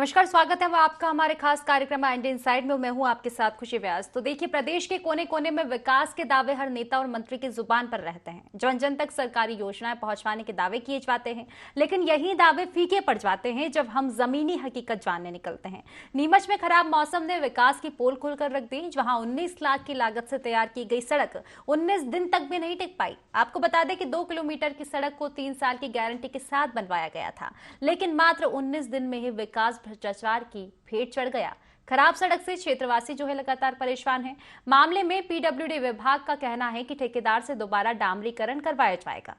नमस्कार, स्वागत है आपका हमारे खास कार्यक्रम इंडिया इनसाइड में। मैं हूं आपके साथ खुशी व्यास। तो देखिए, प्रदेश के कोने कोने में विकास के दावे हर नेता और मंत्री की जुबान पर रहते हैं। जन जन तक सरकारी योजनाएं पहुंचवाने के दावे किए जाते हैं, लेकिन यही दावे फीके पड़ जाते हैं जब हम जमीनी हकीकत जानने निकलते हैं। नीमच में खराब मौसम ने विकास की पोल खोलकर रख दी, जहां 19 लाख की लागत से तैयार की गई सड़क 19 दिन तक भी नहीं टिक पाई। आपको बता दें कि 2 किलोमीटर की सड़क को 3 साल की गारंटी के साथ बनवाया गया था, लेकिन मात्र 19 दिन में ही विकास भ्रष्टाचार की भेंट चढ़ गया। खराब सड़क से क्षेत्रवासी जो है लगातार परेशान हैं। मामले में पीडब्ल्यूडी विभाग का कहना है कि ठेकेदार से दोबारा डामरीकरण करवाया जाएगा।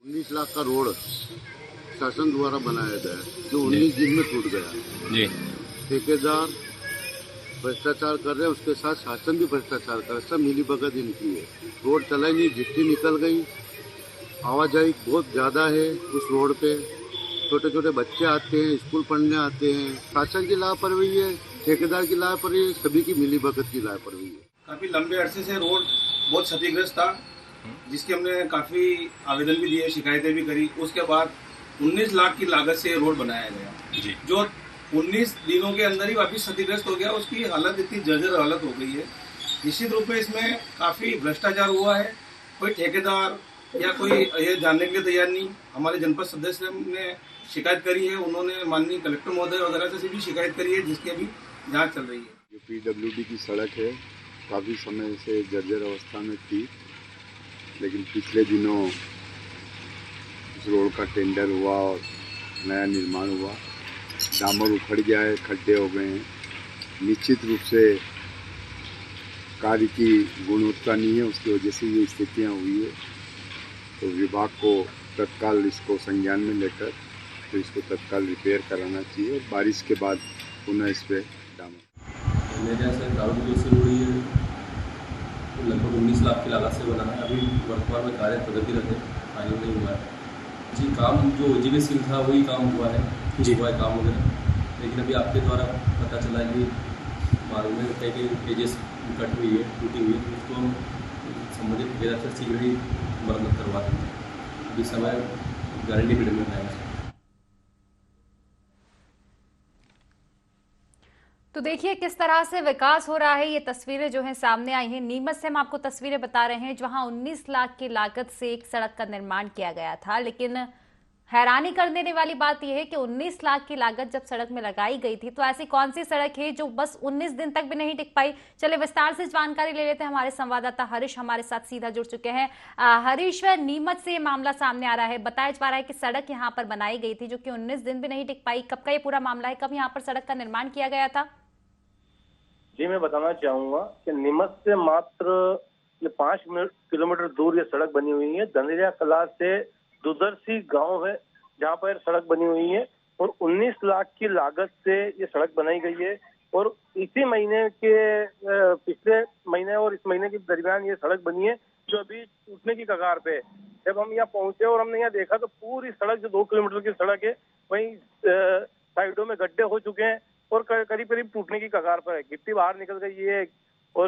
19 लाख का रोड शासन द्वारा बनाया गया जो 19 दिन में टूट गया जी। ठेकेदार भ्रष्टाचार कर रहे हैं, उसके साथ शासन भी भ्रष्टाचार कर रहा है। सब मिली भगत इनकी है। रोड चलाई नहीं, गिट्टी निकल गई, आवाजाही बहुत ज्यादा है उस रोड पे। छोटे छोटे बच्चे आते हैं, स्कूल पढ़ने आते हैं। शासन की लापरवाही है, ठेकेदार की लापरवाही है, सभी की मिली भगत की लापरवाही है। काफी लंबे अरसे से रोड बहुत क्षतिग्रस्त था, जिसके हमने काफी आवेदन भी दिए, शिकायतें भी करी। उसके बाद 19 लाख की लागत से रोड बनाया गया जी। जो 19 दिनों के अंदर ही वापिस क्षतिग्रस्त हो गया। उसकी हालत इतनी जर्जर हालत हो गई है। निश्चित रूप में इसमें काफी भ्रष्टाचार हुआ है। कोई ठेकेदार या कोई ये जानने के लिए तैयार नहीं। हमारे जनपद सदस्य ने शिकायत करी है, उन्होंने माननीय कलेक्टर महोदय वगैरह से भी शिकायत करी है, जिसकी अभी जांच चल रही है। जो पीडब्ल्यूडी की सड़क है काफी समय से जर्जर अवस्था में थी, लेकिन पिछले दिनों इस रोड का टेंडर हुआ और नया निर्माण हुआ। डामर उखड़ गया है, खड्डे हो गए हैं। निश्चित रूप से कार्य की गुणवत्ता नहीं है, उसकी वजह से ये स्थितियाँ हुई है। तो विभाग को तत्काल इसको संज्ञान में लेकर तो इसको तत्काल रिपेयर कराना चाहिए और बारिश के बाद पुनः इस पर डामर। मेरे यहाँ से दारू जो शुरू हुई है लगभग 19 लाख की लागत से बना है। अभी वर्तमान में कार्य प्रगतिरत है, फाइनल नहीं हुआ है जी। काम जो OGB था वही काम हुआ है जी, हुआ है काम वगैरह। लेकिन अभी आपके द्वारा पता चला कि मालूम है कई कई पेजेस कट हुई है, टूटी हुई है। उसको संबंधित ठेकेदार से शीघ्र ही मरम्मत करवा देंगे। अभी समय गारंटी पीरियड में आएगा। तो देखिए किस तरह से विकास हो रहा है। ये तस्वीरें जो हैं सामने आई हैं। नीमच से हम आपको तस्वीरें बता रहे हैं, जहां 19 लाख की लागत से एक सड़क का निर्माण किया गया था। लेकिन हैरानी कर देने वाली बात यह है कि 19 लाख की लागत जब सड़क में लगाई गई थी, तो ऐसी कौन सी सड़क है जो बस 19 दिन तक भी नहीं टिक पाई। चले विस्तार से जानकारी ले लेते हैं। हमारे संवाददाता हरीश हमारे साथ सीधा जुड़ चुके हैं। हरीश, नीमच से ये मामला सामने आ रहा है। बताया जा रहा है कि सड़क यहाँ पर बनाई गई थी जो कि 19 दिन भी नहीं टिक पाई। कब का ये पूरा मामला है, कब यहाँ पर सड़क का निर्माण किया गया था? जी, मैं बताना चाहूंगा कि नीमच से मात्र 5 किलोमीटर दूर ये सड़क बनी हुई है। धनेरिया कला से दुदर्शी गांव है जहां पर सड़क बनी हुई है और 19 लाख की लागत से ये सड़क बनाई गई है। और इसी महीने के पिछले महीने और इस महीने के दरमियान ये सड़क बनी है जो अभी टूटने की कगार पे है। जब हम यहाँ पहुंचे और हमने यहाँ देखा तो पूरी सड़क जो 2 किलोमीटर की सड़क है वहीं साइडों में गड्ढे हो चुके हैं और करीब करीब टूटने की कगार पर है। गिट्टी बाहर निकल गई है और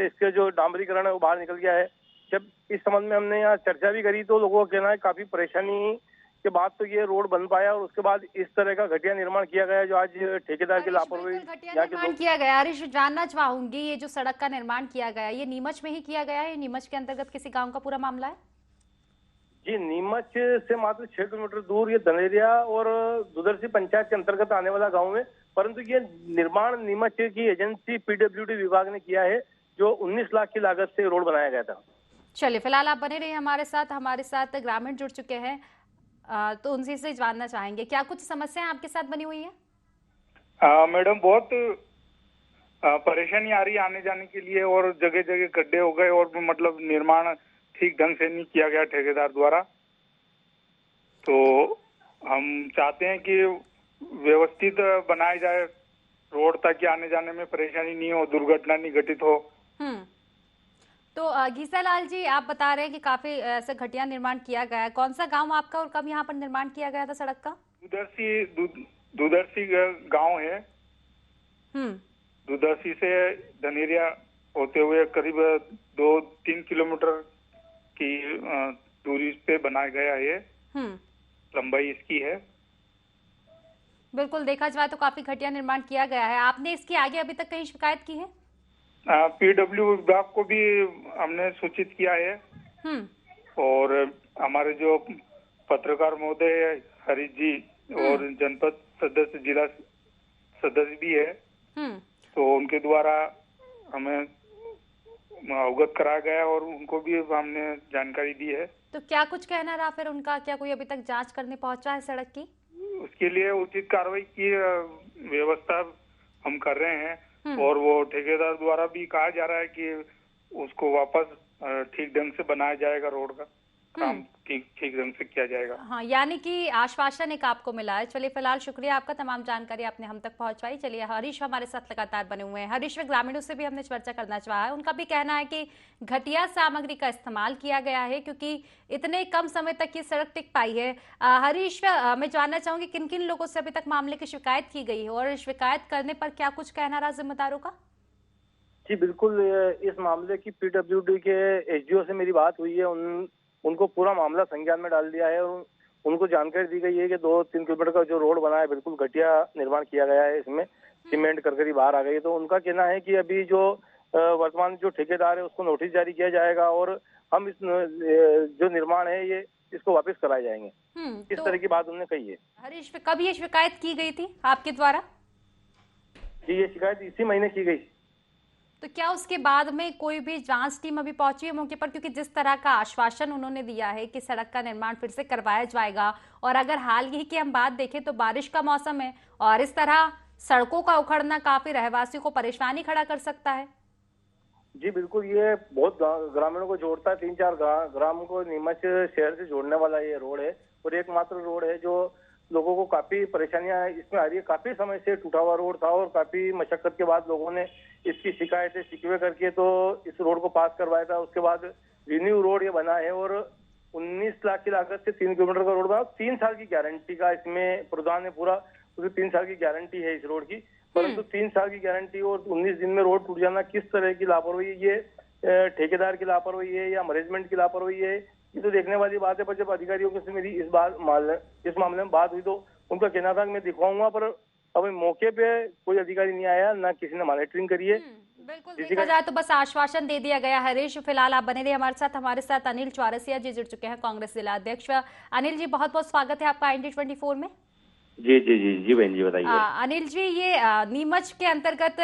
इसके जो डामरीकरण है वो बाहर निकल गया है। जब इस संबंध में हमने यहाँ चर्चा भी करी तो लोगों का कहना है काफी परेशानी के बाद तो ये रोड बन पाया और उसके बाद इस तरह का घटिया निर्माण किया गया जो आज ठेकेदार की लापरवाही निर्माण किया गया। हरीश, जानना चाहूंगी ये जो सड़क का निर्माण किया गया ये नीमच में ही किया गया है? नीमच के अंतर्गत किसी गांव का पूरा मामला है? जी, नीमच से मात्र 6 किलोमीटर दूर ये धनेरिया और दुदर्शी पंचायत के अंतर्गत आने वाला गाँव है। परंतु ये निर्माण नीमच की एजेंसी पीडब्ल्यूडी विभाग ने किया है जो 19 लाख की लागत से रोड बनाया गया था। चलिए, फिलहाल आप बने रहिए हमारे साथ ग्रामीण जुड़ चुके हैं, तो उनसे से जानना चाहेंगे क्या कुछ समस्याएं आपके साथ बनी हुई है? मैडम, बहुत परेशानी आ रही है आने जाने के लिए और जगह जगह गड्ढे हो गए और मतलब निर्माण ठीक ढंग से नहीं किया गया ठेकेदार द्वारा। तो हम चाहते हैं कि व्यवस्थित बनाया जाए रोड, ताकि आने जाने में परेशानी नहीं हो, दुर्घटना नहीं घटित हो। तो घीसालाल जी, आप बता रहे हैं कि काफी ऐसा घटिया निर्माण किया गया है। कौन सा गांव आपका और कब यहाँ पर निर्माण किया गया था सड़क का? दुदर्शी गांव है। दुदर्शी से धनेरिया होते हुए करीब 2-3 किलोमीटर की दूरी पे बनाया गया है। लंबाई इसकी है। बिल्कुल, देखा जाए तो काफी घटिया निर्माण किया गया है। आपने इसके आगे अभी तक कहीं शिकायत की है? पीडब्ल्यू विभाग को भी हमने सूचित किया है और हमारे जो पत्रकार महोदय हरीश जी और जनपद सदस्य, जिला सदस्य भी है, तो उनके द्वारा हमें अवगत कराया गया और उनको भी हमने जानकारी दी है। तो क्या कुछ कहना रहा फिर उनका? क्या कोई अभी तक जांच करने पहुंचा है सड़क की? उसके लिए उचित कार्रवाई की व्यवस्था हम कर रहे हैं और वो ठेकेदार द्वारा भी कहा जा रहा है कि उसको वापस ठीक ढंग से बनाया जाएगा, रोड का काम ठीक ढंग से किया जाएगा। हाँ, यानी कि आश्वासन एक आपको मिला है। चलिए, फिलहाल शुक्रिया आपका, तमाम जानकारी आपने हम तक पहुंचवाई। चलिए, हरीश हमारे साथ लगातार बने हुए हैं। हरीश व ग्रामीणों से भी हमने चर्चा करना चाहा है। उनका भी कहना है कि घटिया सामग्री का इस्तेमाल किया गया है क्योंकि इतने कम समय तक ये सड़क टिक पाई है। हरीश, मैं जानना चाहूंगी किन किन लोगों से अभी तक मामले की शिकायत की गई है और शिकायत करने पर क्या कुछ कहना रहा जिम्मेदारों का? जी बिल्कुल, इस मामले की पीडब्ल्यूडी के एसडीओ से मेरी बात हुई है। उनको पूरा मामला संज्ञान में डाल दिया है और उनको जानकारी दी गई है कि 2-3 किलोमीटर का जो रोड बना है बिल्कुल घटिया निर्माण किया गया है, इसमें सीमेंट करकरी बाहर आ गई है। तो उनका कहना है कि अभी जो वर्तमान जो ठेकेदार है उसको नोटिस जारी किया जाएगा और हम इस जो निर्माण है ये इसको वापस कराए जाएंगे। इस तरह की बात उन्होंने कही है। हरीश, कब ये शिकायत की गई थी आपके द्वारा? जी, ये शिकायत इसी महीने की गई। तो क्या उसके बाद में कोई भी जांच टीम अभी पहुंची है मौके पर? क्योंकि जिस तरह का आश्वासन उन्होंने दिया है कि सड़क का निर्माण फिर से करवाया जाएगा, और अगर हाल ही की हम बात देखें तो बारिश का मौसम है और इस तरह सड़कों का उखड़ना काफी रहवासियों को परेशानी खड़ा कर सकता है। जी बिल्कुल, ये बहुत ग्रामीणों को जोड़ता है। 3-4 ग्राम को नीमच शहर से जोड़ने वाला ये रोड है और एकमात्र रोड है जो लोगों को काफी परेशानियां इसमें आ रही है। काफी समय से टूटा हुआ रोड था और काफी मशक्कत के बाद लोगों ने इसकी शिकायतें शिकवे करके तो इस रोड को पास करवाया था। उसके बाद रिन्यू रोड ये बना है और 19 लाख की लागत से 3 किलोमीटर का रोड बना। 3 साल की गारंटी का इसमें प्रदान है पूरा, उसकी 3 साल की गारंटी है इस रोड की। परंतु 3 साल की गारंटी और 19 दिन में रोड टूट जाना किस तरह की लापरवाही, ये ठेकेदार की लापरवाही है या मैनेजमेंट की लापरवाही है, ये तो देखने वाली बात है। पर जब अधिकारियों से मेरी इस मामले में बात हुई तो उनका कहना था कि मैं दिखवाऊंगा, पर अब मौके पे कोई अधिकारी नहीं आया, ना किसी ने मॉनिटरिंग करी है। बिल्कुल, देखा जाए तो बस आश्वासन दे दिया गया। हरीश, फिलहाल आप बने रहिए हमारे साथ अनिल चौरसिया जी जुड़ चुके हैं, कांग्रेस जिला अध्यक्ष। अनिल जी, बहुत बहुत स्वागत है आपका इंडी 24 में। जी जी जी जी बहन जी, बताइए। अनिल जी, ये नीमच के अंतर्गत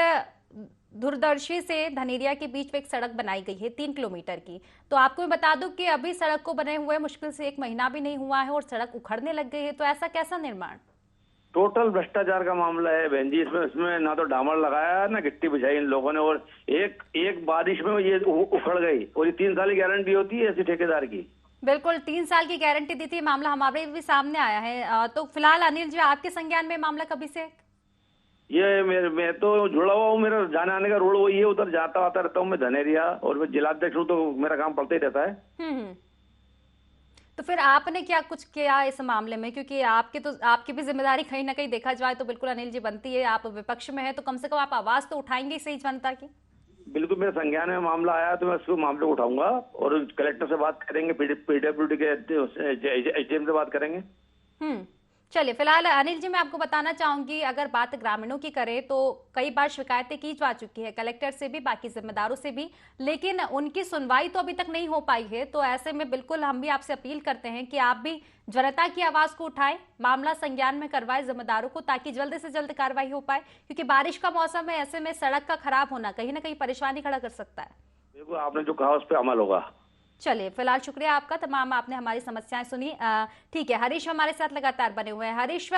दूरदर्शी से धनेरिया के बीच में एक सड़क बनाई गई है 3 किलोमीटर की। तो आपको मैं बता दूं कि अभी सड़क को बने हुए मुश्किल से 1 महीना भी नहीं हुआ है और सड़क उखड़ने लग गई है। तो ऐसा कैसा निर्माण? टोटल भ्रष्टाचार का मामला है बहन जी। इसमें ना तो डामर लगाया ना गिट्टी बिछाई इन लोगों ने, और एक बारिश में ये उखड़ गई। और ये 3 साल की गारंटी होती है ऐसी ठेकेदार की। बिल्कुल, 3 साल की गारंटी दी थी। मामला हमारे भी सामने आया है। तो फिलहाल अनिल जी, आपके संज्ञान में मामला कभी से? ये मैं तो जुड़ा हुआ हूँ, मेरा जाने आने का रोड वही है, उधर जाता आता रहता हूँ मैं धनेरिया, और मैं जिलाध्यक्ष हूँ तो मेरा काम पड़ता ही रहता है। तो फिर आपने क्या कुछ किया इस मामले में? क्योंकि आपकी भी जिम्मेदारी कहीं ना कहीं देखा जाए तो बिल्कुल अनिल जी बनती है। आप विपक्ष में है तो कम से कम आप आवाज तो उठाएंगे सही जनता की। बिल्कुल, मेरे संज्ञान में मामला आया तो मैं उसको मामले को उठाऊंगा और कलेक्टर से बात करेंगे, पीडब्ल्यूडी के एसडीएम से बात करेंगे। चलिए, फिलहाल अनिल जी, मैं आपको बताना चाहूंगी, अगर बात ग्रामीणों की करें तो कई बार शिकायतें की जा चुकी है कलेक्टर से भी, बाकी जिम्मेदारों से भी, लेकिन उनकी सुनवाई तो अभी तक नहीं हो पाई है। तो ऐसे में बिल्कुल हम भी आपसे अपील करते हैं कि आप भी जनता की आवाज को उठाएं, मामला संज्ञान में करवाएं जिम्मेदारों को, ताकि जल्द से जल्द कार्रवाई हो पाए। क्योंकि बारिश का मौसम है, ऐसे में सड़क का खराब होना कहीं ना कहीं परेशानी खड़ा कर सकता है। बिल्कुल, आपने जो कहा उस पर अमल होगा। चलिए, फिलहाल शुक्रिया आपका, तमाम आपने हमारी समस्याएं सुनी। ठीक है, हरीश हमारे साथ लगातार बने हुए हैं। हरीश,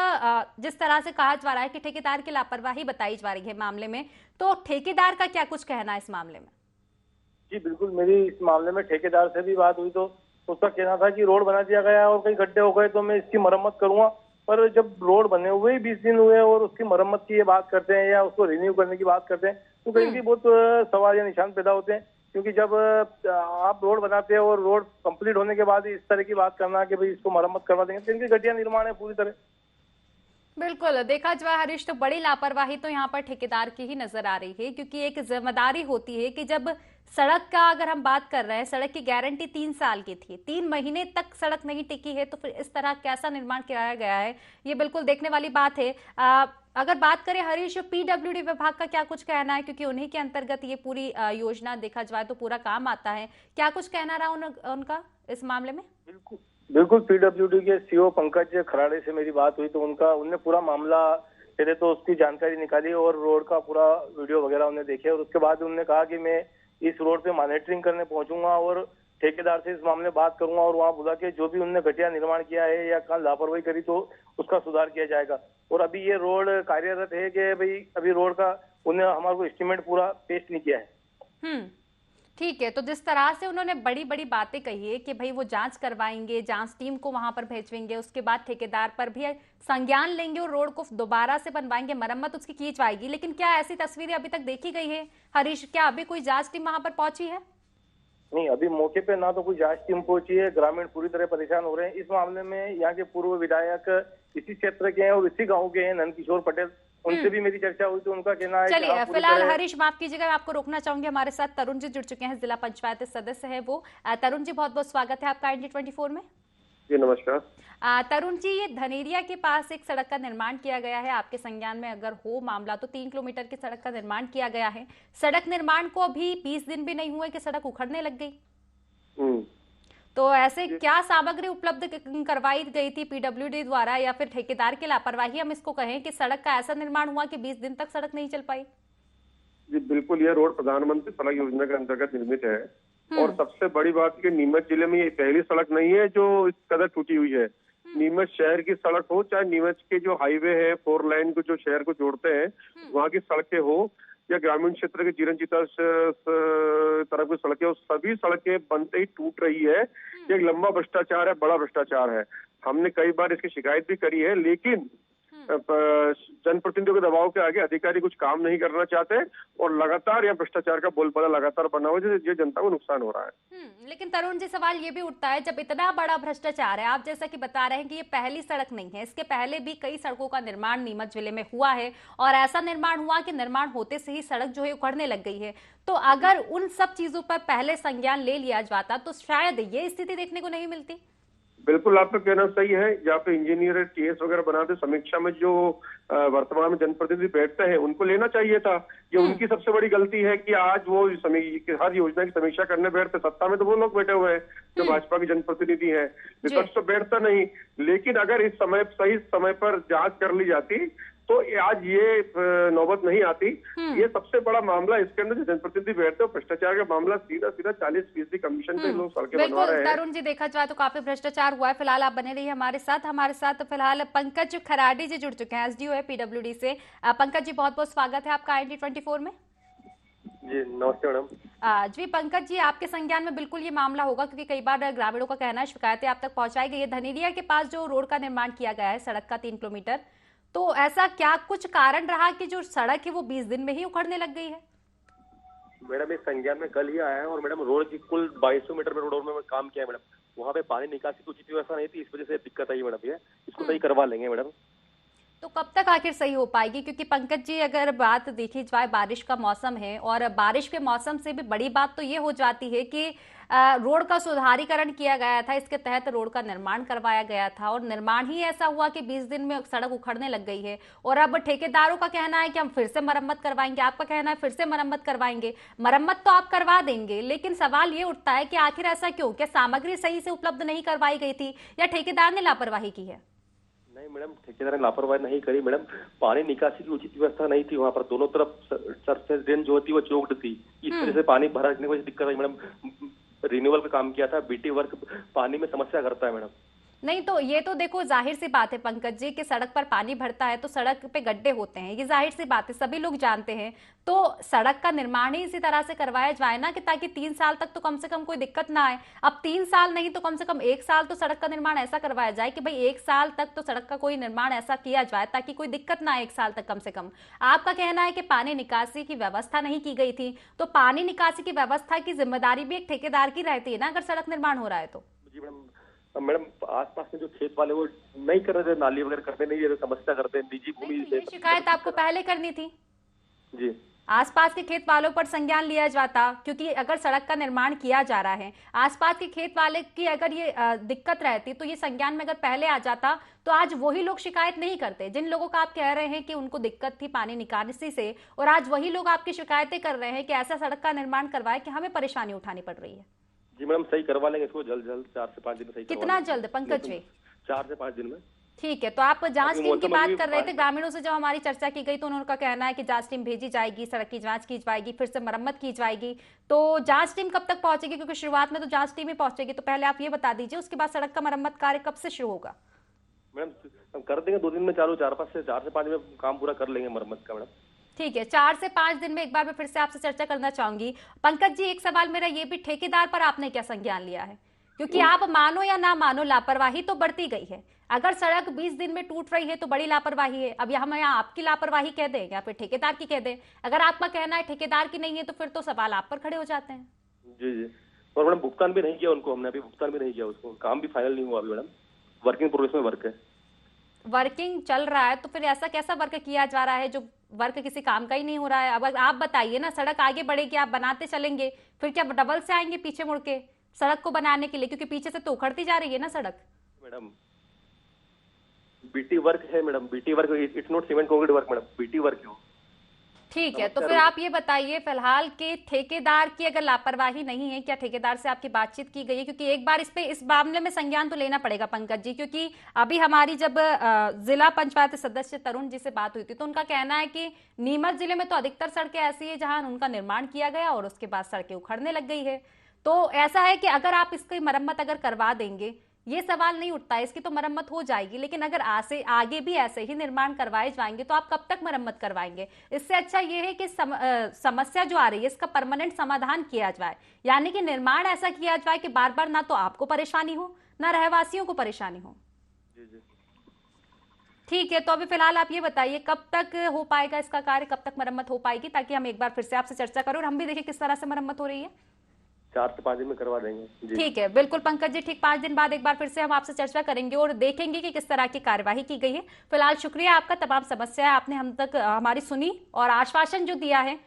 जिस तरह से कहा जा रहा है कि ठेकेदार की लापरवाही बताई जा रही है मामले में, तो ठेकेदार का क्या कुछ कहना है इस मामले में? जी बिल्कुल, मेरी इस मामले में ठेकेदार से भी बात हुई तो उसका कहना था कि रोड बना दिया गया और कई गड्ढे हो गए तो मैं इसकी मरम्मत करूंगा। पर जब रोड बने हुए ही 20 दिन हुए और उसकी मरम्मत की ये बात करते हैं या उसको रिन्यू करने की बात करते हैं तो कहीं भी बहुत सवाल या निशान पैदा होते हैं। क्योंकि जब आप रोड बनाते हैं और रोड कंप्लीट होने के बाद इस तरह की बात करना कि भाई इसको मरम्मत करवा देंगे, तो इनकी घटिया निर्माण है पूरी तरह। बिल्कुल, देखा जाए हरीश तो बड़ी लापरवाही तो यहाँ पर ठेकेदार की ही नजर आ रही है, क्योंकि एक जिम्मेदारी होती है कि जब सड़क का अगर हम बात कर रहे हैं, सड़क की गारंटी 3 साल की थी, 3 महीने तक सड़क नहीं टिकी है, तो फिर इस तरह कैसा निर्माण कराया गया है, ये बिल्कुल देखने वाली बात है। अगर बात करें हरीश, पीडब्ल्यूडी विभाग का क्या कुछ कहना है, क्योंकि उन्हीं के अंतर्गत ये पूरी योजना देखा जाए तो पूरा काम आता है, क्या कुछ कहना रहा उनका इस मामले में? बिल्कुल पीडब्ल्यूडी के सीओ पंकज खराड़े से मेरी बात हुई तो उनने पूरा मामला पहले तो उसकी जानकारी निकाली और रोड का पूरा वीडियो वगैरह उन्हें देखे, और उसके बाद उन्होंने कहा कि मैं इस रोड पे मॉनिटरिंग करने पहुंचूंगा और ठेकेदार से इस मामले में बात करूंगा और वहां बुला के जो भी उन्होंने घटिया निर्माण किया है या कहाँ लापरवाही करी तो उसका सुधार किया जाएगा। और अभी ये रोड कार्यरत है कि भाई अभी रोड का उन्हें हमारे को एस्टिमेट पूरा पेश नहीं किया है। ठीक है, तो जिस तरह से उन्होंने बड़ी बड़ी बातें कही है कि भाई वो जांच करवाएंगे, जांच टीम को वहां पर भेजेंगे, उसके बाद ठेकेदार पर भी संज्ञान लेंगे और रोड को दोबारा से बनवाएंगे, मरम्मत उसकी की जाएगी, लेकिन क्या ऐसी तस्वीरें अभी तक देखी गई है हरीश? क्या अभी कोई जांच टीम वहां पर पहुंची है? नहीं, अभी मौके पे ना तो कोई जांच टीम पहुंची है, ग्रामीण पूरी तरह परेशान हो रहे हैं इस मामले में। यहाँ के पूर्व विधायक इसी क्षेत्र के हैं और इसी गाँव के हैं, नंदकिशोर पटेल, उनसे भी मेरी चर्चा हुई तो उनका कहना है। चलिए फिलहाल हरीश माफ कीजिएगा, मैं आपको रोकना चाहूंगी, हमारे साथ तरुण जी जुड़ चुके हैं, जिला पंचायत सदस्य है वो। तरुण जी बहुत बहुत स्वागत है आपका ND24 में। जी नमस्कार। तरुण जी, ये धनेरिया के पास एक सड़क का निर्माण किया गया है, आपके संज्ञान में अगर हो मामला तो 3 किलोमीटर की सड़क का निर्माण किया गया है। सड़क निर्माण को अभी 20 दिन भी नहीं हुए कि सड़क उखड़ने लग गई, तो ऐसे क्या सामग्री उपलब्ध करवाई गई थी पीडब्ल्यूडी द्वारा या फिर ठेकेदार की लापरवाही हम इसको कहें कि सड़क का ऐसा निर्माण हुआ कि 20 दिन तक सड़क नहीं चल पाई? जी बिल्कुल, यह रोड प्रधानमंत्री सड़क योजना के अंतर्गत निर्मित है और सबसे बड़ी बात कि नीमच जिले में ये पहली सड़क नहीं है जो इस कदर टूटी हुई है। नीमच शहर की सड़क हो चाहे नीमच के जो हाईवे है 4 लाइन को जो शहर को जोड़ते हैं वहाँ की सड़कें हो या ग्रामीण क्षेत्र के जीवन जीता तरफ की सड़कें हो, सभी सड़कें बनते ही टूट रही है। ये एक लंबा भ्रष्टाचार है, बड़ा भ्रष्टाचार है। हमने कई बार इसकी शिकायत भी करी है, लेकिन जनप्रतिनिधियों के दबाव के आगे अधिकारी कुछ काम नहीं करना चाहते और लगातार यह भ्रष्टाचार का बोलबाला लगातार बना हुआ है जिससे जनता को नुकसान हो रहा है। लेकिन तरुण जी सवाल ये भी उठता है, जब इतना बड़ा भ्रष्टाचार है, आप जैसा कि बता रहे हैं कि ये पहली सड़क नहीं है, इसके पहले भी कई सड़कों का निर्माण नीमच जिले में हुआ है और ऐसा निर्माण हुआ कि निर्माण होते से ही सड़क जो है उखड़ने लग गई है, तो अगर उन सब चीजों पर पहले संज्ञान ले लिया जाता तो शायद ये स्थिति देखने को नहीं मिलती। बिल्कुल आपका कहना सही है, जहाँ पे इंजीनियर TS वगैरह बनाते समीक्षा में जो वर्तमान में जनप्रतिनिधि बैठते हैं उनको लेना चाहिए था। ये उनकी सबसे बड़ी गलती है कि आज वो हर योजना की समीक्षा करने बैठते, सत्ता में तो वो लोग बैठे हुए हैं जो भाजपा के जनप्रतिनिधि हैं, विपक्ष तो बैठता नहीं। लेकिन अगर इस समय सही समय पर जांच कर ली जाती तो आज ये नौबत नहीं आती। ये सबसे बड़ा मामला इसके अंदर जो जनप्रतिनिधि बैठते हैं भ्रष्टाचार का मामला, सीधा 40% कमीशन पे लोग सड़कें बनवा रहे हैं। तरुण जी देखा जाए तो काफी भ्रष्टाचार हुआ है। फिलहाल आप बने रहिए हमारे साथ फिलहाल पंकज खराड़ी जी जुड़ चुके हैं, SDO है पीडब्ल्यूडी से। पंकज जी बहुत बहुत स्वागत है आपका ND24 में। जी नमस्ते मैडम। जी पंकज जी, आपके संज्ञान में बिल्कुल ये मामला होगा क्योंकि कई बार ग्रामीणों का कहना है, शिकायतें आप तक पहुंचाई गई है। धनेरिया के पास जो रोड का निर्माण किया गया है सड़क का 3 किलोमीटर, तो ऐसा क्या कुछ कारण रहा कि जो सड़क है वो 20 दिन में ही उखड़ने लग गई है? मैडम इस संज्ञान में कल ही आया है और मैडम रोड की कुल 2200 मीटर में रोड में काम किया है मैडम। वहाँ पे पानी निकासी की उचित व्यवस्था नहीं थी, इस वजह से दिक्कत आई मैडम। ये इसको सही करवा लेंगे मैडम। तो कब तक आखिर सही हो पाएगी? क्योंकि पंकज जी अगर बात देखी जाए, बारिश का मौसम है और बारिश के मौसम से भी बड़ी बात तो ये हो जाती है कि रोड का सुधारीकरण किया गया था, इसके तहत रोड का निर्माण करवाया गया था और निर्माण ही ऐसा हुआ कि 20 दिन में सड़क उखड़ने लग गई है। और अब ठेकेदारों का कहना है कि हम फिर से मरम्मत करवाएंगे, आपका कहना है फिर से मरम्मत करवाएंगे। मरम्मत तो आप करवा देंगे, लेकिन सवाल ये उठता है कि आखिर ऐसा क्यों? क्या सामग्री सही से उपलब्ध नहीं करवाई गई थी या ठेकेदार ने लापरवाही की है? नहीं मैडम, ठेकेदार ने लापरवाही नहीं करी मैडम। पानी निकासी की उचित व्यवस्था नहीं थी वहाँ पर, दोनों तरफ सरफेस ड्रेन जो होती है वो चौकड थी, इस वजह से पानी भरने की वजह से दिक्कत आई मैडम। रिन्यूअल का काम किया था, BT वर्क पानी में समस्या करता है मैडम। नहीं तो ये तो देखो जाहिर सी बात है पंकज जी कि सड़क पर पानी भरता है तो सड़क पे गड्ढे होते हैं, ये जाहिर सी बात है, सभी लोग जानते हैं। तो सड़क का निर्माण ही इसी तरह से करवाया जाए ना कि ताकि 3 साल तक तो कम से कम कोई दिक्कत ना आए। अब 3 साल नहीं तो कम से कम 1 साल तो सड़क का निर्माण ऐसा करवाया जाए कि भाई 1 साल तक तो सड़क का कोई निर्माण ऐसा किया जाए ताकि कोई दिक्कत ना आए 1 साल तक कम से कम। आपका कहना है कि पानी निकासी की व्यवस्था नहीं की गई थी, तो पानी निकासी की व्यवस्था की जिम्मेदारी भी एक ठेकेदार की रहती है ना अगर सड़क निर्माण हो रहा है तो। जी मैडम, मैडम आसपास में जो खेत वाले वो नहीं कर रहे थे, नाली वगैरह करते नहीं, ये समस्या करते हैं, निजी भूमि ये शिकायत आपको पहले करनी थी। जी आसपास के खेत वालों पर संज्ञान लिया जाता, क्योंकि अगर सड़क का निर्माण किया जा रहा है, आसपास के खेत वाले की अगर ये दिक्कत रहती तो ये संज्ञान में अगर पहले आ जाता तो आज वही लोग शिकायत नहीं करते। जिन लोगों का आप कह रहे हैं कि उनको दिक्कत थी पानी निकासी से, और आज वही लोग आपकी शिकायतें कर रहे हैं कि ऐसा सड़क का निर्माण करवाए कि हमें परेशानी उठानी पड़ रही है। जी मैडम, सही करवा लेंगे इसको जल्द 4 से 5 दिन में सही। कितना जल्द पंकज जी? 4 से 5 दिन में। ठीक है, तो आप जांच टीम की बात कर रहे थे। ग्रामीणों से जब हमारी चर्चा की गई तो उनका कहना है कि जांच टीम भेजी जाएगी, सड़क की जांच की जाएगी, फिर से मरम्मत की जाएगी। तो जांच टीम कब तक पहुंचेगी? क्योंकि शुरुआत में तो जांच टीम ही पहुंचेगी, तो पहले आप ये बता दीजिए उसके बाद सड़क का मरम्मत कार्य कब से शुरू होगा? मैडम हम कर देंगे 2 दिन में चालू, 4 से 5 में काम पूरा कर लेंगे मरम्मत का। मैडम ठीक है, 4 से 5 दिन में। एक बार मैं फिर से आपसे चर्चा करना चाहूंगी। पंकज जी, एक सवाल मेरा ये भी, ठेकेदार पर आपने क्या संज्ञान लिया है? क्योंकि आप मानो या ना मानो, लापरवाही तो बढ़ती गई है। अगर सड़क 20 दिन में टूट रही है तो बड़ी लापरवाही है। अब हम यहाँ आपकी लापरवाही कह दें या फिर ठेकेदार की कह दें? अगर आपका कहना है ठेकेदार की नहीं है तो फिर तो सवाल आप पर खड़े हो जाते हैं। जी और मैडम भुगतान भी नहीं किया उनको, हमने अभी भुगतान भी नहीं किया उसको, काम भी फाइनल नहीं हुआ अभी मैडम, वर्किंग प्रोग्रेस में वर्क है। वर्किंग चल रहा है तो फिर ऐसा कैसा वर्क किया जा रहा है जो वर्क किसी काम का ही नहीं हो रहा है? अब आप बताइए ना, सड़क आगे बढ़ेगी, आप बनाते चलेंगे, फिर क्या डबल से आएंगे पीछे मुड़ के सड़क को बनाने के लिए? क्योंकि पीछे से तो उखड़ती जा रही है ना सड़क। मैडम बीटी वर्क है madam, BT work, it's not cement concrete work madam, BT work है। ठीक है, तो फिर आप ये बताइए फिलहाल के ठेकेदार की अगर लापरवाही नहीं है, क्या ठेकेदार से आपकी बातचीत की गई है? क्योंकि एक बार इस मामले में संज्ञान तो लेना पड़ेगा पंकज जी, क्योंकि अभी हमारी जब जिला पंचायत सदस्य तरुण जी से बात हुई थी तो उनका कहना है कि नीमच जिले में तो अधिकतर सड़कें ऐसी है जहां उनका निर्माण किया गया और उसके बाद सड़कें उखड़ने लग गई है। तो ऐसा है कि अगर आप इसकी मरम्मत अगर करवा देंगे, ये सवाल नहीं उठता है, इसकी तो मरम्मत हो जाएगी, लेकिन अगर आगे भी ऐसे ही निर्माण करवाए जाएंगे तो आप कब तक मरम्मत करवाएंगे? इससे अच्छा ये है कि समस्या जो आ रही है इसका परमानेंट समाधान किया जाए, यानी कि निर्माण ऐसा किया जाए कि बार बार ना तो आपको परेशानी हो ना रहवासियों को परेशानी हो। ठीक है, तो अभी फिलहाल आप ये बताइए कब तक हो पाएगा इसका कार्य, कब तक मरम्मत हो पाएगी, ताकि हम एक बार फिर से आपसे चर्चा करें और हम भी देखें किस तरह से मरम्मत हो रही है। 4 से 5 दिन में करवा देंगे। ठीक है, बिल्कुल पंकज जी, ठीक 5 दिन बाद एक बार फिर से हम आपसे चर्चा करेंगे और देखेंगे कि किस तरह की कार्यवाही की गई है। फिलहाल शुक्रिया आपका, तमाम समस्या आपने हम तक हमारी सुनी और आश्वासन जो दिया है,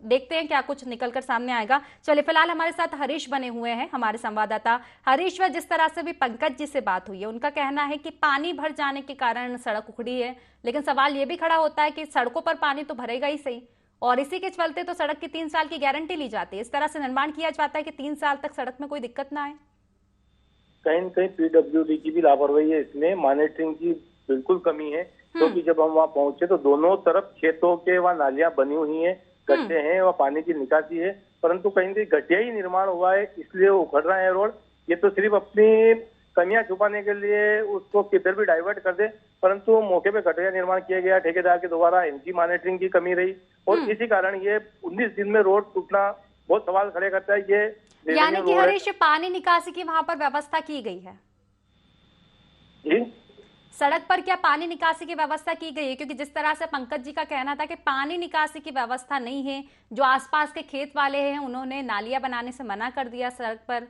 देखते हैं क्या कुछ निकलकर सामने आएगा। चलिए, फिलहाल हमारे साथ हरीश बने हुए हैं, हमारे संवाददाता हरीश। व जिस तरह से भी पंकज जी से बात हुई है, उनका कहना है कि पानी भर जाने के कारण सड़क उखड़ी है, लेकिन सवाल ये भी खड़ा होता है कि सड़कों पर पानी तो भरेगा ही सही, और इसी के चलते तो सड़क की 3 साल की गारंटी ली जाती है। इस तरह से निर्माण किया जाता है कि 3 साल तक सड़क में कोई दिक्कत ना आए। कहीं न कहीं पीडब्ल्यूडी की भी लापरवाही है, इसमें मॉनिटरिंग की बिल्कुल कमी है। क्योंकि जब हम वहाँ पहुंचे तो दोनों तरफ खेतों के वहाँ नालियां बनी हुई हैं, गड्ढे हैं, वहाँ पानी की निकासी है, परंतु कहीं कहीं घटिया ही निर्माण हुआ है, इसलिए उखड़ रहा है रोड। ये तो सिर्फ अपनी कमियां छुपाने के लिए उसको किधर भी डाइवर्ट कर दे, परंतु मौके पे घटिया निर्माण किया गया ठेकेदार के द्वारा। इनकी मॉनिटरिंग की कमी रही और इसी कारण ये 19 दिन में रोड टूटना बहुत सवाल खड़े करता है। ये यानी कि हरीश, पानी निकासी की वहां पर व्यवस्था की गई है जी? सड़क पर क्या पानी निकासी की व्यवस्था की गई है? क्योंकि जिस तरह से पंकज जी का कहना था कि पानी निकासी की व्यवस्था नहीं है, जो आसपास के खेत वाले हैं उन्होंने नालियां बनाने से मना कर दिया सड़क पर।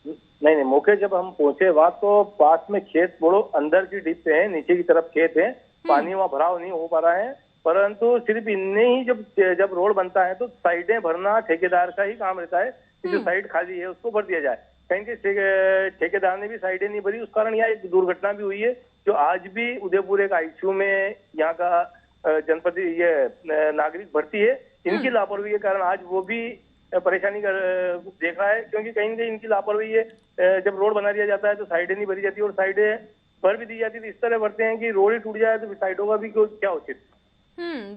नहीं, मौके जब हम पहुंचे वहां तो पास में खेत बड़ो अंदर की डिप पे है, नीचे की तरफ खेत है, पानी वहाँ भराव नहीं हो पा रहा है, परंतु सिर्फ इनने ही जब रोड बनता है तो साइडें भरना ठेकेदार का ही काम रहता है कि जो साइड खाली है उसको भर दिया जाए। कहीं के ठेकेदार ने भी साइडें नहीं भरी, उस कारण यहाँ एक दुर्घटना भी हुई है, जो आज भी उदयपुर एक आईसीयू में यहाँ का जनप्रति ये नागरिक भर्ती है। इनकी लापरवाही के कारण आज वो भी परेशानी देख रहा है, क्योंकि कहीं न कहीं इनकी लापरवाही है। जब रोड बना दिया जाता है तो साइडें नहीं भरी जाती और साइडें भर भी दी जाती है, तो इस तरह भरते हैं कि रोड ही टूट जाए तो साइडों का भी क्या उचित।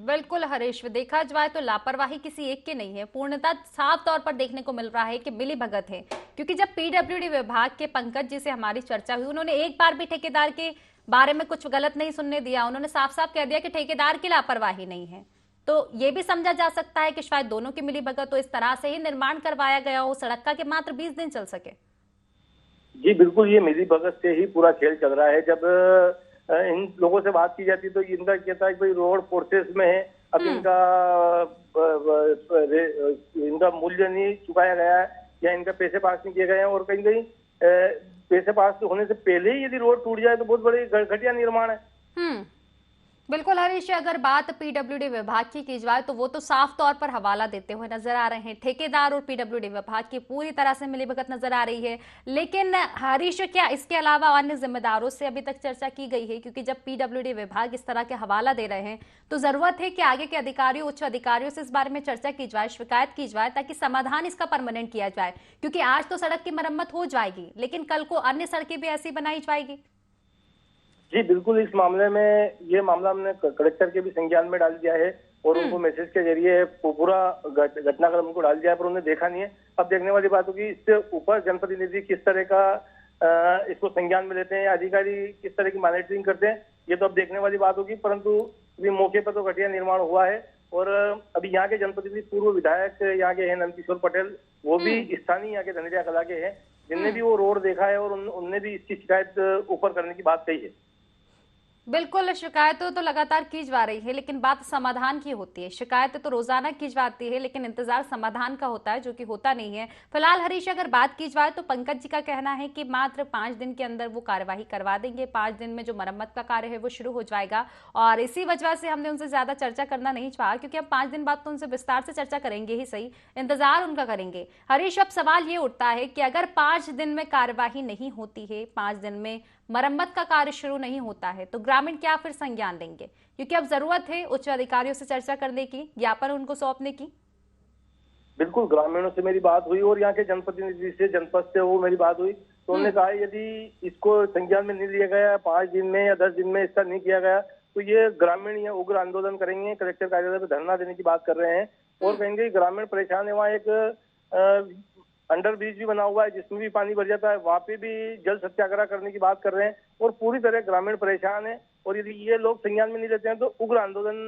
बिल्कुल हरीश, देखा जाए तो लापरवाही किसी एक की नहीं है, पूर्णतः साफ तौर पर देखने को मिल रहा है कि मिली भगत है। क्योंकि जब पीडब्ल्यूडी विभाग के पंकज जी से हमारी चर्चा हुई, उन्होंने एक बार भी ठेकेदार के बारे में कुछ गलत नहीं सुनने दिया। उन्होंने साफ साफ कह दिया कि ठेकेदार की लापरवाही नहीं है। तो ये भी समझा जा सकता है कि शायद दोनों की मिली भगत हो, इस तरह से ही निर्माण करवाया गया हो सड़क का कि मात्र 20 दिन चल सके। जी बिल्कुल, ये मिली भगत से ही पूरा खेल चल रहा है। जब इन लोगों से बात की जाती तो इनका कहता है कि भाई रोड प्रोसेस में है, अब इनका मूल्य नहीं चुकाया गया है या इनका पैसे पास नहीं किए गए हैं, और कहीं कहीं पैसे पास होने से पहले ही यदि रोड टूट जाए तो बहुत बड़ी घटिया निर्माण है। बिल्कुल हरीश, अगर बात पीडब्ल्यूडी विभाग की जाए तो वो तो साफ तौर पर हवाला देते हुए नजर आ रहे हैं। ठेकेदार और पीडब्ल्यूडी विभाग की पूरी तरह से मिलीभगत नजर आ रही है। लेकिन हरीश, क्या इसके अलावा अन्य जिम्मेदारों से अभी तक चर्चा की गई है? क्योंकि जब पीडब्ल्यूडी विभाग इस तरह के हवाला दे रहे हैं तो जरूरत है कि आगे के अधिकारियों, उच्च अधिकारियों से इस बारे में चर्चा की जाए, शिकायत की जाए, ताकि समाधान इसका परमानेंट किया जाए। क्योंकि आज तो सड़क की मरम्मत हो जाएगी, लेकिन कल को अन्य सड़कें भी ऐसी बनाई जाएगी। जी बिल्कुल, इस मामले में ये मामला हमने कलेक्टर के भी संज्ञान में डाल दिया है और उनको मैसेज के जरिए पूरा घटनाक्रम उनको डाल दिया है, पर उन्होंने देखा नहीं है। अब देखने वाली बात होगी इससे ऊपर जनप्रतिनिधि किस तरह का इसको संज्ञान में लेते हैं, अधिकारी किस तरह की मॉनिटरिंग करते हैं, ये तो अब देखने वाली बात होगी। परंतु अभी मौके पर तो घटिया निर्माण हुआ है और अभी यहाँ के जनप्रतिनिधि पूर्व विधायक यहाँ के हैं नंदकिशोर पटेल, वो भी स्थानीय यहाँ के धनरिया कला के हैं, जिनने भी वो रोड देखा है और उनने भी इसकी शिकायत ऊपर करने की बात कही है। बिल्कुल, शिकायतें तो लगातार की जा रही है, लेकिन बात समाधान की होती है। शिकायतें तो रोजाना की जाती है, लेकिन इंतजार समाधान का होता है, जो कि होता नहीं है। फिलहाल हरीश, अगर बात की जाए तो पंकज जी का कहना है कि मात्र 5 दिन के अंदर वो कार्यवाही करवा देंगे। 5 दिन में जो मरम्मत का कार्य है वो शुरू हो जाएगा और इसी वजह से हमने उनसे ज्यादा चर्चा करना नहीं चाहा, क्योंकि अब 5 दिन बाद तो उनसे विस्तार से चर्चा करेंगे ही सही, इंतजार उनका करेंगे। हरीश, अब सवाल ये उठता है कि अगर 5 दिन में कार्यवाही नहीं होती है, 5 दिन में मरम्मत का कार्य शुरू नहीं होता है, तो ग्रामीण क्या फिर संज्ञान लेंगे? क्योंकि अब जरूरत है उच्च अधिकारियों से चर्चा करने की, ज्ञापन उनको सौंपने की। बिल्कुल, ग्रामीणों से मेरी बात हुई और यहाँ के जनप्रतिनिधि से, जनपद से वो मेरी बात हुई, तो उन्होंने कहा यदि इसको संज्ञान में नहीं लिया गया, 5 दिन में या 10 दिन में इसका नहीं किया गया, तो ये ग्रामीण या उग्र आंदोलन करेंगे, कलेक्टर कार्यालय पर धरना देने की बात कर रहे हैं और कहेंगे ग्रामीण परेशान है। वहाँ एक अंडर ब्रिज भी बना हुआ है जिसमें भी पानी भर जाता है, वहाँ पे भी जल सत्याग्रह करने की बात कर रहे हैं और पूरी तरह ग्रामीण परेशान है। और यदि ये लोग संज्ञान में नहीं लेते हैं तो उग्र आंदोलन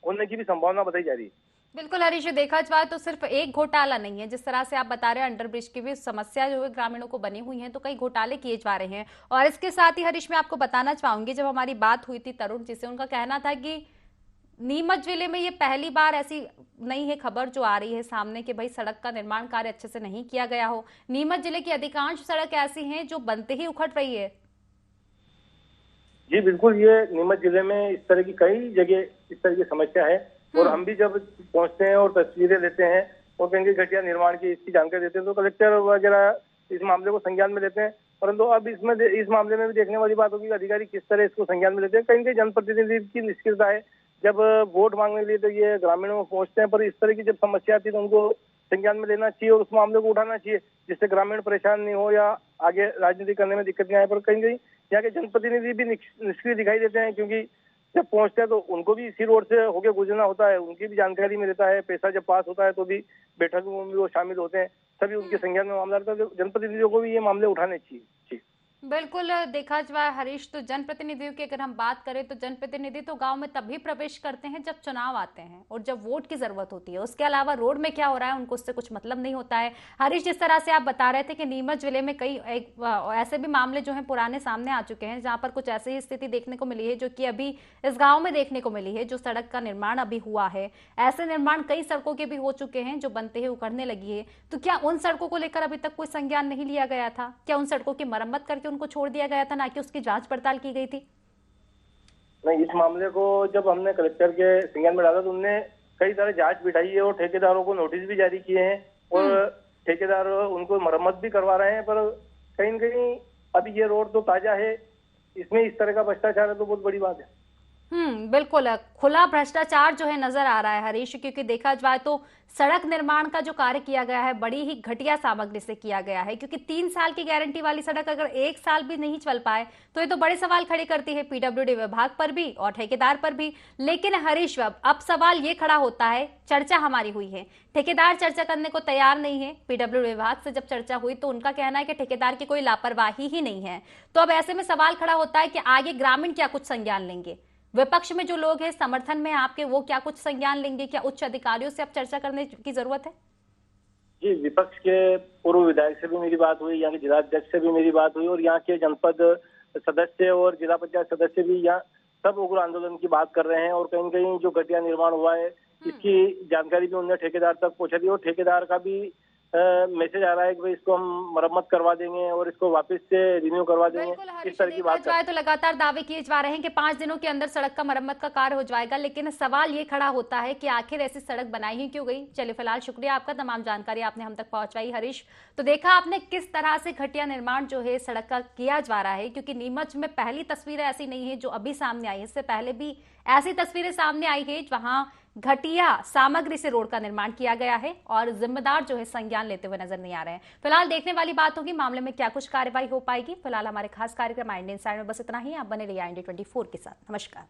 होने की भी संभावना बताई जा रही है। बिल्कुल हरीश, देखा जाए तो सिर्फ एक घोटाला नहीं है, जिस तरह से आप बता रहे हैं अंडर ब्रिज की भी समस्या जो है ग्रामीणों को बनी हुई है, तो कई घोटाले किए जा रहे हैं। और इसके साथ ही हरीश, मैं आपको बताना चाहूंगी, जब हमारी बात हुई थी तरुण जी से, उनका कहना था कि नीमच जिले में ये पहली बार ऐसी नहीं है खबर जो आ रही है सामने कि भाई सड़क का निर्माण कार्य अच्छे से नहीं किया गया हो। नीमच जिले की अधिकांश सड़क ऐसी हैं जो बनते ही उखड़ रही है। जी बिल्कुल, ये नीमच जिले में इस तरह की कई जगह इस तरह की समस्या है और हम भी जब पहुंचते हैं और तस्वीरें लेते हैं और कहीं घटिया निर्माण की इसकी जानकारी देते हैं तो कलेक्टर वगैरह इस मामले को संज्ञान में लेते हैं। परंतु अब इस मामले में भी देखने वाली बात होगी अधिकारी किस तरह इसको संज्ञान में लेते हैं। कहीं जनप्रतिनिधि की निष्क्रियता है, जब वोट मांगने के लिए तो ये ग्रामीणों में पहुंचते हैं, पर इस तरह की जब समस्या आती है तो उनको संज्ञान में लेना चाहिए और उस मामले को उठाना चाहिए जिससे ग्रामीण परेशान नहीं हो या आगे राजनीति करने में दिक्कत नहीं आए। पर कहीं यहाँ के जनप्रतिनिधि भी निष्क्रिय दिखाई देते हैं, क्योंकि जब पहुंचते हैं तो उनको भी इसी रोड से होकर गुजरना होता है, उनकी भी जानकारी में रहता है। पैसा जब पास होता है तो भी बैठकों में भी वो शामिल होते हैं, सभी उनके संज्ञान में मामला रहता है। जनप्रतिनिधियों को भी ये मामले उठाने चाहिए। बिल्कुल, देखा जाए हरीश तो जनप्रतिनिधियों की अगर हम बात करें तो जनप्रतिनिधि तो गांव में तभी प्रवेश करते हैं जब चुनाव आते हैं और जब वोट की जरूरत होती है। उसके अलावा रोड में क्या हो रहा है उनको उससे कुछ मतलब नहीं होता है। हरीश, जिस तरह से आप बता रहे थे कि नीमच जिले में कई ऐसे भी मामले जो हैं पुराने सामने आ चुके हैं जहां पर कुछ ऐसी ही स्थिति देखने को मिली है जो कि अभी इस गाँव में देखने को मिली है। जो सड़क का निर्माण अभी हुआ है, ऐसे निर्माण कई सड़कों के भी हो चुके हैं जो बनते ही उखड़ने लगी है। तो क्या उन सड़कों को लेकर अभी तक कोई संज्ञान नहीं लिया गया था? क्या उन सड़कों की मरम्मत करके उनको छोड़ दिया गया था, ना कि उसकी जांच पड़ताल की गई थी? नहीं, इस मामले को जब हमने कलेक्टर के संज्ञान में डाला तो उन्होंने कई सारे जांच बिठाई है और ठेकेदारों को नोटिस भी जारी किए हैं और ठेकेदार उनको मरम्मत भी करवा रहे हैं। पर कहीं न कहीं अभी ये रोड तो ताजा है, इसमें इस तरह का भ्रष्टाचार है तो बहुत बड़ी बात है। बिल्कुल, खुला भ्रष्टाचार जो है नजर आ रहा है हरीश, क्योंकि देखा जाए तो सड़क निर्माण का जो कार्य किया गया है बड़ी ही घटिया सामग्री से किया गया है। क्योंकि 3 साल की गारंटी वाली सड़क अगर 1 साल भी नहीं चल पाए तो ये तो बड़े सवाल खड़े करती है पीडब्ल्यूडी विभाग पर भी और ठेकेदार पर भी। लेकिन हरीश, अब सवाल ये खड़ा होता है, चर्चा हमारी हुई है, ठेकेदार चर्चा करने को तैयार नहीं है। पीडब्ल्यूडी विभाग से जब चर्चा हुई तो उनका कहना है कि ठेकेदार की कोई लापरवाही ही नहीं है। तो अब ऐसे में सवाल खड़ा होता है कि आगे ग्रामीण क्या कुछ संज्ञान लेंगे? विपक्ष में जो लोग हैं समर्थन में आपके, वो क्या कुछ संज्ञान लेंगे? क्या उच्च अधिकारियों से अब चर्चा करने की जरूरत है? जी, विपक्ष के पूर्व विधायक से भी मेरी बात हुई, यहाँ के जिला अध्यक्ष से भी मेरी बात हुई और यहाँ के जनपद सदस्य और जिला पंचायत सदस्य भी यहाँ सब उग्र आंदोलन की बात कर रहे हैं। और कहीं कहीं जो घटिया निर्माण हुआ है इसकी जानकारी भी उन्होंने ठेकेदार तक पहुंचा दी और ठेकेदार का भी मैसेज आ रहा है कि भाई इसको हम मरम्मत करवा देंगे और इसको वापस से रिन्यू करवा देंगे, इस तरह की बात जाए तो लगातार दावे किए जा रहे हैं कि 5 दिनों के अंदर सड़क का मरम्मत का कार्य हो जाएगा, लेकिन सवाल ये खड़ा होता है कि आखिर ऐसी सड़क बनाई ही क्यों गई। चलिए फिलहाल शुक्रिया आपका, तमाम जानकारी आपने हम तक पहुंचाई हरीश। तो देखा आपने किस तरह से घटिया निर्माण जो है सड़क का किया जा रहा है, क्योंकि नीमच में पहली तस्वीरें ऐसी नहीं है जो अभी सामने आई है, इससे पहले भी ऐसी तस्वीरें सामने आई है जहां घटिया सामग्री से रोड का निर्माण किया गया है और जिम्मेदार जो है संज्ञान लेते हुए नजर नहीं आ रहे हैं। फिलहाल देखने वाली बात होगी मामले में क्या कुछ कार्रवाई हो पाएगी। फिलहाल हमारे खास कार्यक्रम इंडियन साइड में बस इतना ही। आप बने रहिए IND 24 के साथ। नमस्कार।